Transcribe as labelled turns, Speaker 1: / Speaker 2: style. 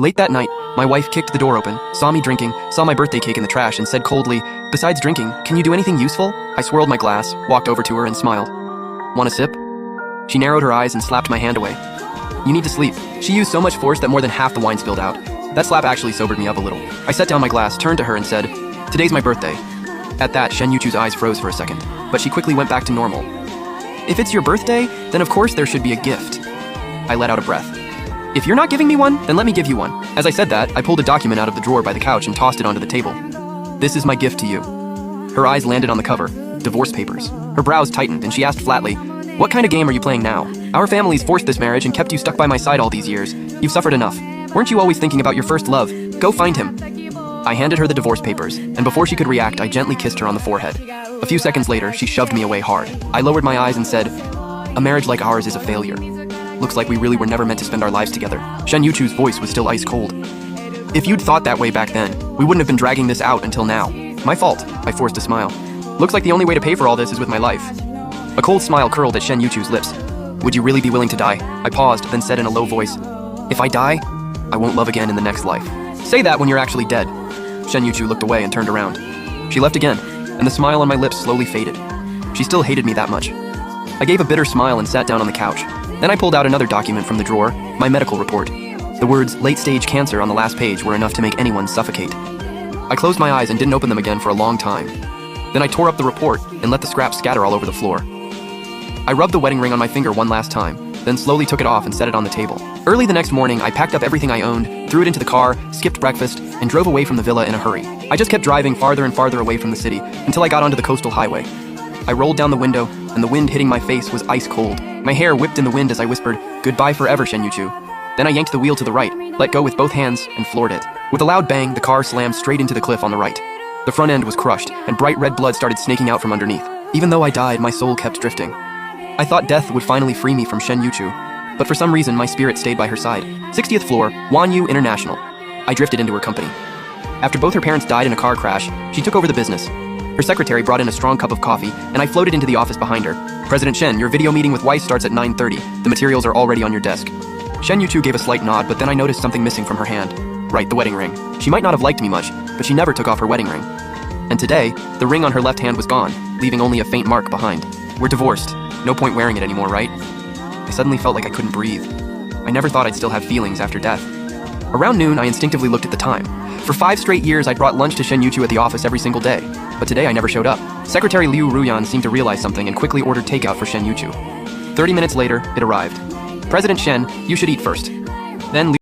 Speaker 1: Late that night, my wife kicked the door open, saw me drinking, saw my birthday cake in the trash, and said coldly, "Besides drinking, can you do anything useful?" I swirled my glass, walked over to her, and smiled. "Want a sip?" She narrowed her eyes and slapped my hand away. "You need to sleep." She used so much force that more than half the wine spilled out. That slap actually sobered me up a little. I set down my glass, turned to her, and said, "Today's my birthday." At that, Shen Yuchu's eyes froze for a second, but she quickly went back to normal. "If it's your birthday, then of course there should be a gift." I let out a breath. "If you're not giving me one, then let me give you one." As I said that, I pulled a document out of the drawer by the couch and tossed it onto the table. "This is my gift to you." Her eyes landed on the cover, divorce papers. Her brows tightened, and she asked flatly, "What kind of game are you playing now? Our families forced this marriage and kept you stuck by my side all these years. You've suffered enough. Weren't you always thinking about your first love? Go find him." I handed her the divorce papers, and before she could react, I gently kissed her on the forehead. A few seconds later, she shoved me away hard. I lowered my eyes and said, "A marriage like ours is a failure. Looks like we really were never meant to spend our lives together." Shen Yuchu's voice was still ice cold. "If you'd thought that way back then, we wouldn't have been dragging this out until now." "My fault," I forced a smile. "Looks like the only way to pay for all this is with my life." A cold smile curled at Shen Yuchu's lips. "Would you really be willing to die?" I paused, then said in a low voice, "If I die, I won't love again in the next life." "Say that when you're actually dead." Shen Yuchu looked away and turned around. She left again, and the smile on my lips slowly faded. She still hated me that much. I gave a bitter smile and sat down on the couch. Then I pulled out another document from the drawer, my medical report. The words "late-stage cancer" on the last page were enough to make anyone suffocate. I closed my eyes and didn't open them again for a long time. Then I tore up the report and let the scraps scatter all over the floor. I rubbed the wedding ring on my finger one last time, then slowly took it off and set it on the table. Early the next morning, I packed up everything I owned, threw it into the car, skipped breakfast, and drove away from the villa in a hurry. I just kept driving farther and farther away from the city until I got onto the coastal highway. I rolled down the window, and the wind hitting my face was ice cold. My hair whipped in the wind as I whispered, "Goodbye forever, Shen Yuchu." Then I yanked the wheel to the right, let go with both hands, and floored it. With a loud bang, the car slammed straight into the cliff on the right. The front end was crushed, and bright red blood started snaking out from underneath. Even though I died, my soul kept drifting. I thought death would finally free me from Shen Yuchu, but for some reason my spirit stayed by her side. 60th floor, Wanyu International. I drifted into her company. After both her parents died in a car crash, she took over the business. Her secretary brought in a strong cup of coffee, and I floated into the office behind her. "President Shen, your video meeting with Weiss starts at 9:30. The materials are already on your desk." Shen Yuchu gave a slight nod, but then I noticed something missing from her hand. Right, the wedding ring. She might not have liked me much, but she never took off her wedding ring. And today, the ring on her left hand was gone, leaving only a faint mark behind. We're divorced. No point wearing it anymore, right? I suddenly felt like I couldn't breathe. I never thought I'd still have feelings after death. Around noon, I instinctively looked at the time. For 5 straight years, I'd brought lunch to Shen Yuchu at the office every single day. But today, I never showed up. Secretary Liu Ruyan seemed to realize something and quickly ordered takeout for Shen Yuchu. 30 minutes later, it arrived. "President Shen, you should eat first." Then